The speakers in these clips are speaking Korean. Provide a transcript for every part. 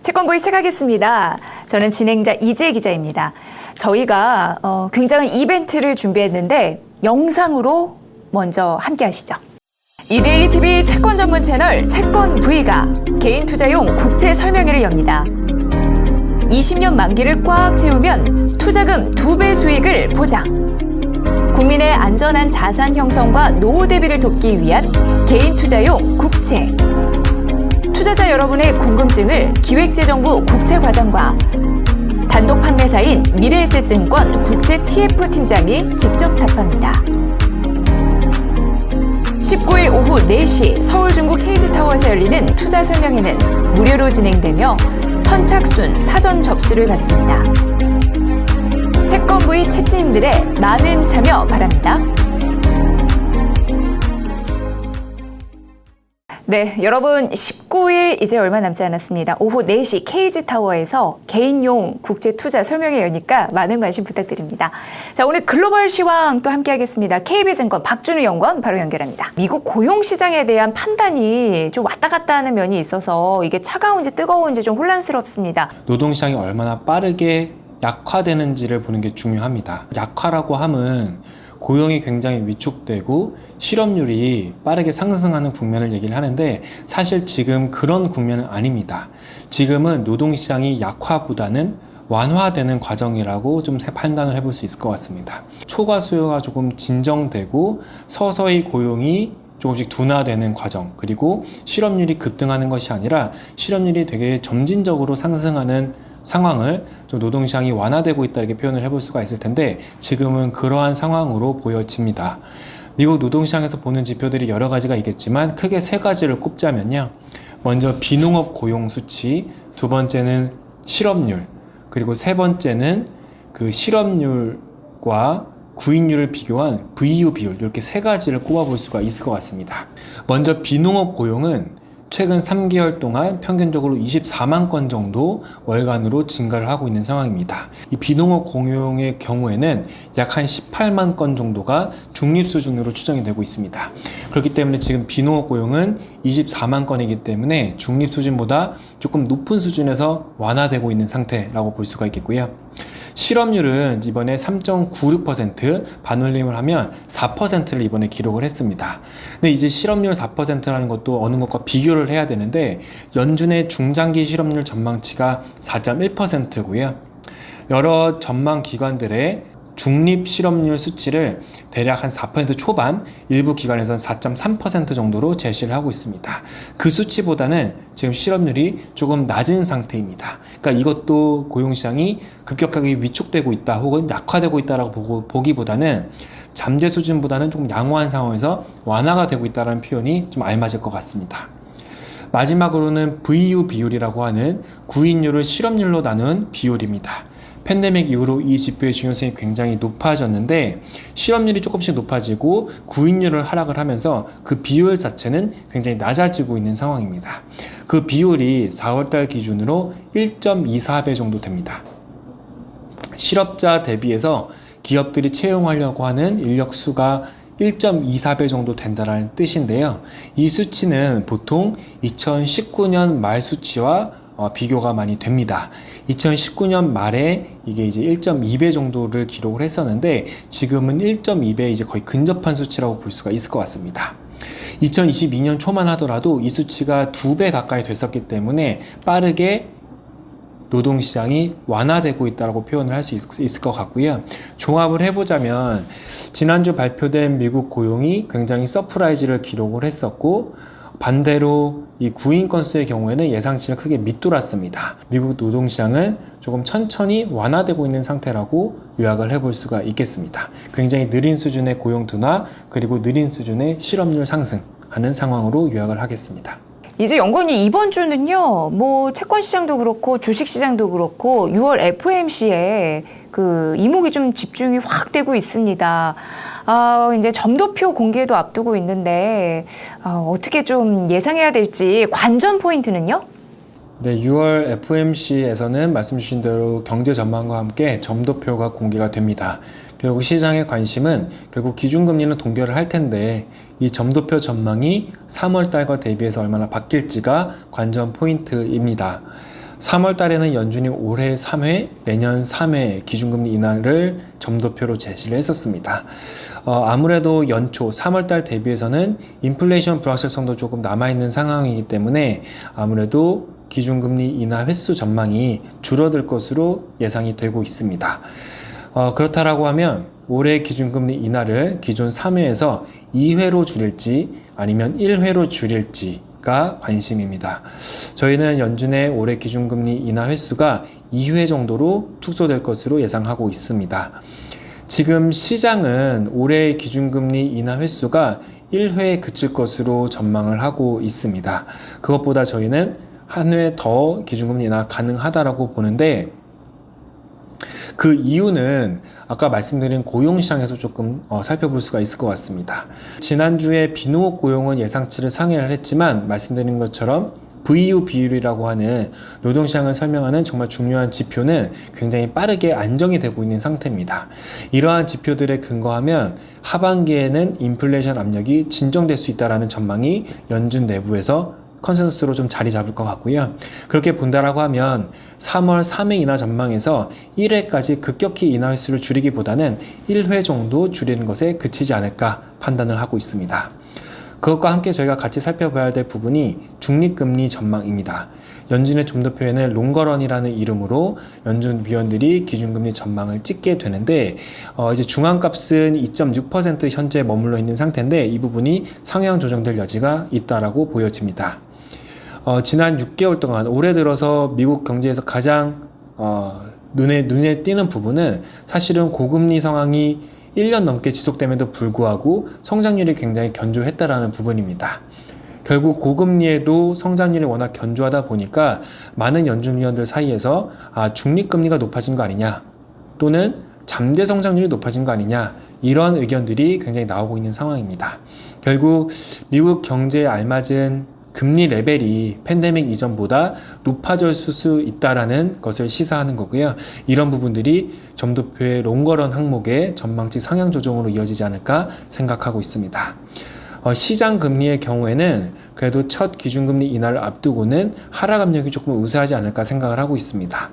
채권보이 시작하겠습니다. 저는 진행자 이재 기자입니다. 저희가 굉장한 이벤트를 준비했는데 영상으로 먼저 함께 하시죠. 이데일리 TV 채권 전문 채널 채권V가 개인 투자용 국채 설명회를 엽니다. 20년 만기를 꽉 채우면 투자금 2배 수익을 보장. 국민의 안전한 자산 형성과 노후 대비를 돕기 위한 개인 투자용 국채. 투자자 여러분의 궁금증을 기획재정부 국채과장과 단독 판매사인 미래에셋증권 국채 TF 팀장이 직접 답합니다. 19일 오후 4시 서울 중구 KG타워에서 열리는 투자 설명회는 무료로 진행되며 선착순 사전 접수를 받습니다. 채권부의 채찌님들의 많은 참여 바랍니다. 네, 여러분 19일 이제 얼마 남지 않았습니다. 오후 4시 KG타워에서 개인용 국제 투자 설명회 여니까 많은 관심 부탁드립니다. 자, 오늘 글로벌 시황 또 함께 하겠습니다. KB증권 박준우 연구원 바로 연결합니다. 미국 고용 시장에 대한 판단이 좀 왔다 갔다 하는 면이 있어서 이게 차가운지 뜨거운지 좀 혼란스럽습니다. 노동시장이 얼마나 빠르게 약화되는지를 보는 게 중요합니다. 약화라고 함은 고용이 굉장히 위축되고 실업률이 빠르게 상승하는 국면을 얘기를 하는데 사실 지금 그런 국면은 아닙니다. 지금은 노동시장이 약화보다는 완화되는 과정이라고 좀 판단을 해볼 수 있을 것 같습니다. 초과 수요가 조금 진정되고 서서히 고용이 조금씩 둔화되는 과정, 그리고 실업률이 급등하는 것이 아니라 실업률이 되게 점진적으로 상승하는 상황을 좀 노동시장이 완화되고 있다 이렇게 표현을 해볼 수가 있을 텐데 지금은 그러한 상황으로 보여집니다. 미국 노동시장에서 보는 지표들이 여러 가지가 있겠지만 크게 세 가지를 꼽자면요. 먼저 비농업 고용 수치, 두 번째는 실업률, 그리고 세 번째는 그 실업률과 구인율을 비교한 VU 비율, 이렇게 세 가지를 꼽아볼 수가 있을 것 같습니다. 먼저 비농업 고용은 최근 3개월 동안 평균적으로 24만 건 정도 월간으로 증가를 하고 있는 상황입니다. 이 비농업 고용의 경우에는 약 한 18만 건 정도가 중립 수준으로 추정이 되고 있습니다. 그렇기 때문에 지금 비농업 고용은 24만 건이기 때문에 중립 수준보다 조금 높은 수준에서 완화되고 있는 상태라고 볼 수가 있겠고요. 실업률은 이번에 3.96%, 반올림을 하면 4%를 이번에 기록을 했습니다. 근데 이제 실업률 4%라는 것도 어느 것과 비교를 해야 되는데 연준의 중장기 실업률 전망치가 4.1%고요. 여러 전망 기관들의 중립 실업률 수치를 대략 한 4% 초반, 일부 기관에서는 4.3% 정도로 제시를 하고 있습니다. 그 수치보다는 지금 실업률이 조금 낮은 상태입니다. 그러니까 이것도 고용시장이 급격하게 위축되고 있다 혹은 약화되고 있다라고 보기보다는 잠재 수준보다는 조금 양호한 상황에서 완화가 되고 있다는 표현이 좀 알맞을 것 같습니다. 마지막으로는 VU 비율이라고 하는 구인율을 실업률로 나눈 비율입니다. 팬데믹 이후로 이 지표의 중요성이 굉장히 높아졌는데 실업률이 조금씩 높아지고 구인율을 하락을 하면서 그 비율 자체는 굉장히 낮아지고 있는 상황입니다. 그 비율이 4월달 기준으로 1.24배 정도 됩니다. 실업자 대비해서 기업들이 채용하려고 하는 인력 수가 1.24배 정도 된다는 뜻인데요. 이 수치는 보통 2019년 말 수치와 비교가 많이 됩니다. 2019년 말에 이게 이제 1.2배 정도를 기록을 했었는데 지금은 1.2배 이제 거의 근접한 수치라고 볼 수가 있을 것 같습니다. 2022년 초만 하더라도 이 수치가 2배 가까이 됐었기 때문에 빠르게 노동시장이 완화되고 있다고 표현을 할 수 있을 것 같고요. 종합을 해보자면 지난주 발표된 미국 고용이 굉장히 서프라이즈를 기록을 했었고 반대로 이 구인 건수의 경우에는 예상치를 크게 밑돌았습니다. 미국 노동시장은 조금 천천히 완화되고 있는 상태라고 요약을 해볼 수가 있겠습니다. 굉장히 느린 수준의 고용 둔화 그리고 느린 수준의 실업률 상승하는 상황으로 요약을 하겠습니다. 이제 연구원님 이번 주는요, 뭐 채권 시장도 그렇고 주식 시장도 그렇고 6월 FOMC에 그 이목이 좀 집중이 확 되고 있습니다. 이제 점도표 공개도 앞두고 있는데 어떻게 좀 예상해야 될지 관전 포인트는요? 네, 6월 FOMC에서는 말씀 주신 대로 경제 전망과 함께 점도표가 공개가 됩니다. 결국 시장의 관심은 결국 기준금리는 동결을 할 텐데 이 점도표 전망이 3월 달과 대비해서 얼마나 바뀔지가 관전 포인트입니다. 3월 달에는 연준이 올해 3회, 내년 3회 기준금리 인하를 점도표로 제시를 했었습니다. 아무래도 연초 3월 달 대비해서는 인플레이션 불확실성도 조금 남아있는 상황이기 때문에 아무래도 기준금리 인하 횟수 전망이 줄어들 것으로 예상이 되고 있습니다. 그렇다라고 하면 올해 기준금리 인하를 기존 3회에서 2회로 줄일지 아니면 1회로 줄일지가 관심입니다. 저희는 연준의 올해 기준금리 인하 횟수가 2회 정도로 축소될 것으로 예상하고 있습니다. 지금 시장은 올해 기준금리 인하 횟수가 1회에 그칠 것으로 전망을 하고 있습니다. 그것보다 저희는 한 회 더 기준금리 인하 가능하다라고 보는데, 그 이유는 아까 말씀드린 고용시장에서 조금 살펴볼 수가 있을 것 같습니다. 지난주에 비농업 고용은 예상치를 상회를 했지만 말씀드린 것처럼 VU 비율이라고 하는 노동시장을 설명하는 정말 중요한 지표는 굉장히 빠르게 안정이 되고 있는 상태입니다. 이러한 지표들에 근거하면 하반기에는 인플레이션 압력이 진정될 수 있다는 전망이 연준 내부에서 컨센서스로 좀 자리 잡을 것 같고요. 그렇게 본다라고 하면 3월 3회 인하 전망에서 1회까지 급격히 인하 횟수를 줄이기보다는 1회 정도 줄이는 것에 그치지 않을까 판단을 하고 있습니다. 그것과 함께 저희가 같이 살펴봐야 될 부분이 중립금리 전망입니다. 연준의 점도표에는 롱거런이라는 이름으로 연준 위원들이 기준금리 전망을 찍게 되는데, 이제 중앙값은 2.6% 현재 머물러 있는 상태인데 이 부분이 상향 조정될 여지가 있다라고 보여집니다. 지난 6개월 동안 올해 들어서 미국 경제에서 가장 눈에 띄는 부분은 사실은 고금리 상황이 1년 넘게 지속됨에도 불구하고 성장률이 굉장히 견조했다라는 부분입니다. 결국 고금리에도 성장률이 워낙 견조하다 보니까 많은 연준위원들 사이에서 중립금리가 높아진 거 아니냐, 또는 잠재 성장률이 높아진 거 아니냐, 이런 의견들이 굉장히 나오고 있는 상황입니다. 결국 미국 경제에 알맞은 금리 레벨이 팬데믹 이전보다 높아질 수 있다라는 것을 시사하는 거고요. 이런 부분들이 점도표의 롱거런 항목의 전망치 상향 조정으로 이어지지 않을까 생각하고 있습니다. 시장 금리의 경우에는 그래도 첫 기준금리 인하를 앞두고는 하락 압력이 조금 우세하지 않을까 생각을 하고 있습니다.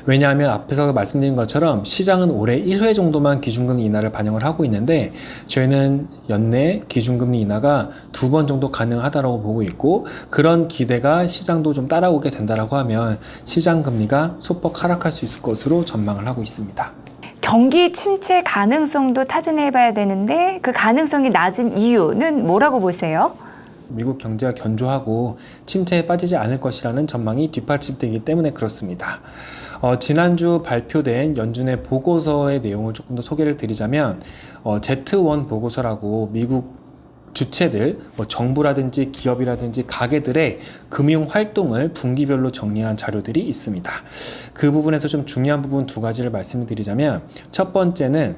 왜냐하면 앞에서 말씀드린 것처럼 시장은 올해 1회 정도만 기준금리 인하를 반영을 하고 있는데 저희는 연내 기준금리 인하가 2번 정도 가능하다고 보고 있고, 그런 기대가 시장도 좀 따라오게 된다라고 하면 시장 금리가 소폭 하락할 수 있을 것으로 전망을 하고 있습니다. 경기 침체 가능성도 타진해 봐야 되는데 그 가능성이 낮은 이유는 뭐라고 보세요? 미국 경제가 견조하고 침체에 빠지지 않을 것이라는 전망이 뒷받침되기 때문에 그렇습니다. 지난주 발표된 연준의 보고서의 내용을 조금 더 소개를 드리자면 Z1 보고서라고 미국 주체들, 정부라든지 기업이라든지 가게들의 금융 활동을 분기별로 정리한 자료들이 있습니다. 그 부분에서 좀 중요한 부분 두 가지를 말씀드리자면, 첫 번째는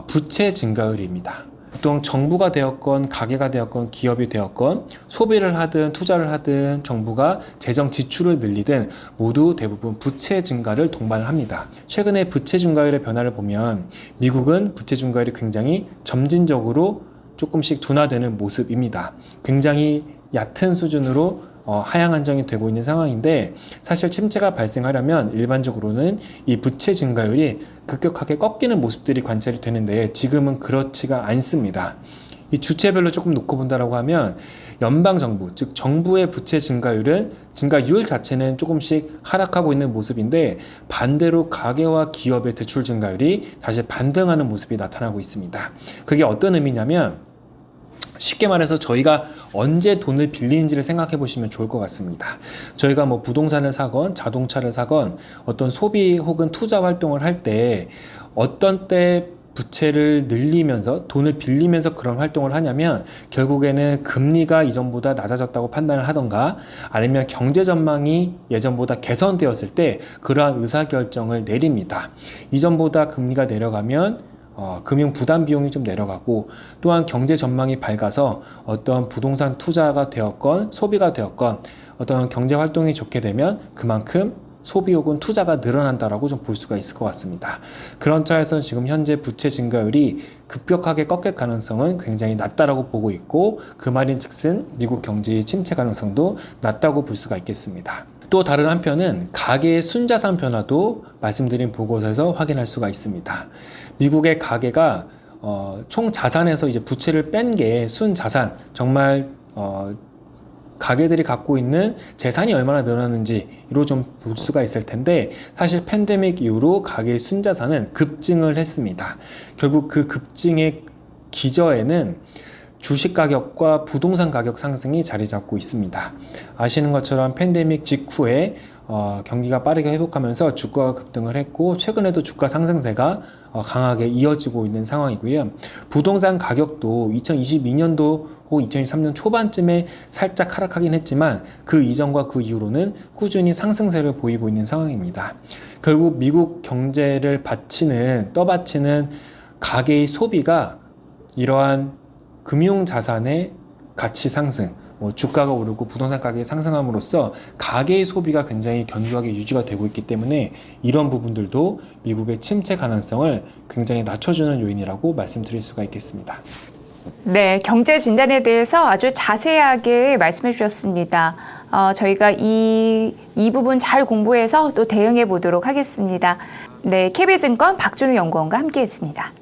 부채 증가율입니다. 보통 정부가 되었건 가게가 되었건 기업이 되었건 소비를 하든 투자를 하든 정부가 재정 지출을 늘리든 모두 대부분 부채 증가를 동반을 합니다. 최근에 부채 증가율의 변화를 보면 미국은 부채 증가율이 굉장히 점진적으로 조금씩 둔화되는 모습입니다. 굉장히 얕은 수준으로 하향 안정이 되고 있는 상황인데, 사실 침체가 발생하려면 일반적으로는 이 부채 증가율이 급격하게 꺾이는 모습들이 관찰이 되는데 지금은 그렇지가 않습니다. 이 주체별로 조금 놓고 본다라고 하면 연방정부, 즉 정부의 부채 증가율 자체는 조금씩 하락하고 있는 모습인데, 반대로 가계와 기업의 대출 증가율이 다시 반등하는 모습이 나타나고 있습니다. 그게 어떤 의미냐면, 쉽게 말해서 저희가 언제 돈을 빌리는지를 생각해 보시면 좋을 것 같습니다. 저희가 부동산을 사건 자동차를 사건 어떤 소비 혹은 투자 활동을 할 때 어떤 때 부채를 늘리면서 돈을 빌리면서 그런 활동을 하냐면, 결국에는 금리가 이전보다 낮아졌다고 판단을 하던가 아니면 경제 전망이 예전보다 개선되었을 때 그러한 의사결정을 내립니다. 이전보다 금리가 내려가면 금융 부담 비용이 좀 내려가고, 또한 경제 전망이 밝아서 어떤 부동산 투자가 되었건 소비가 되었건 어떤 경제 활동이 좋게 되면 그만큼 소비 혹은 투자가 늘어난다라고 좀 볼 수가 있을 것 같습니다. 그런 차에서 지금 현재 부채 증가율이 급격하게 꺾일 가능성은 굉장히 낮다라고 보고 있고, 그 말인 즉슨 미국 경제의 침체 가능성도 낮다고 볼 수가 있겠습니다. 또 다른 한편은 가계의 순자산 변화도 말씀드린 보고서에서 확인할 수가 있습니다. 미국의 가계가 총 자산에서 이제 부채를 뺀 게 순자산, 정말 가계들이 갖고 있는 재산이 얼마나 늘어났는지로 좀 볼 수가 있을 텐데, 사실 팬데믹 이후로 가계의 순자산은 급증을 했습니다. 결국 그 급증의 기저에는 주식 가격과 부동산 가격 상승이 자리 잡고 있습니다. 아시는 것처럼 팬데믹 직후에 경기가 빠르게 회복하면서 주가가 급등을 했고, 최근에도 주가 상승세가 강하게 이어지고 있는 상황이고요. 부동산 가격도 2022년도 혹은 2023년 초반쯤에 살짝 하락하긴 했지만 그 이전과 그 이후로는 꾸준히 상승세를 보이고 있는 상황입니다. 결국 미국 경제를 떠받치는 가계의 소비가 이러한 금융자산의 가치 상승, 주가가 오르고 부동산 가격이 상승함으로써 가계의 소비가 굉장히 견고하게 유지가 되고 있기 때문에 이런 부분들도 미국의 침체 가능성을 굉장히 낮춰주는 요인이라고 말씀드릴 수가 있겠습니다. 네, 경제 진단에 대해서 아주 자세하게 말씀해 주셨습니다. 저희가 이 부분 잘 공부해서 또 대응해 보도록 하겠습니다. 네, KB증권 박준우 연구원과 함께했습니다.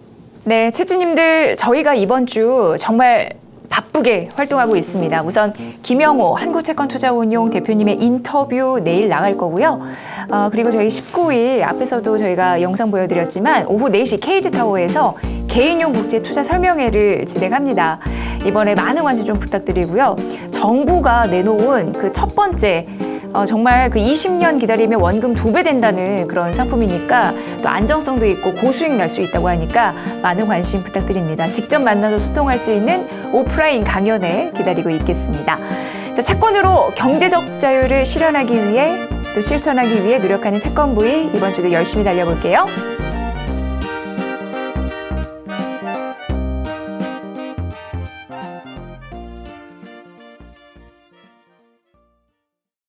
네, 채찌님들, 저희가 이번 주 정말 바쁘게 활동하고 있습니다. 우선 김영호 한국채권투자운용 대표님의 인터뷰 내일 나갈 거고요. 그리고 저희 19일 앞에서도 저희가 영상 보여드렸지만 오후 4시 KG타워에서 개인용 국제투자 설명회를 진행합니다. 이번에 많은 관심 좀 부탁드리고요. 정부가 내놓은 그 첫 번째 정말 그 20년 기다리면 원금 2배 된다는 그런 상품이니까 또 안정성도 있고 고수익 날 수 있다고 하니까 많은 관심 부탁드립니다. 직접 만나서 소통할 수 있는 오프라인 강연에 기다리고 있겠습니다. 자, 채권으로 경제적 자유를 실현하기 위해 또 실천하기 위해 노력하는 채권부의 이번 주도 열심히 달려볼게요.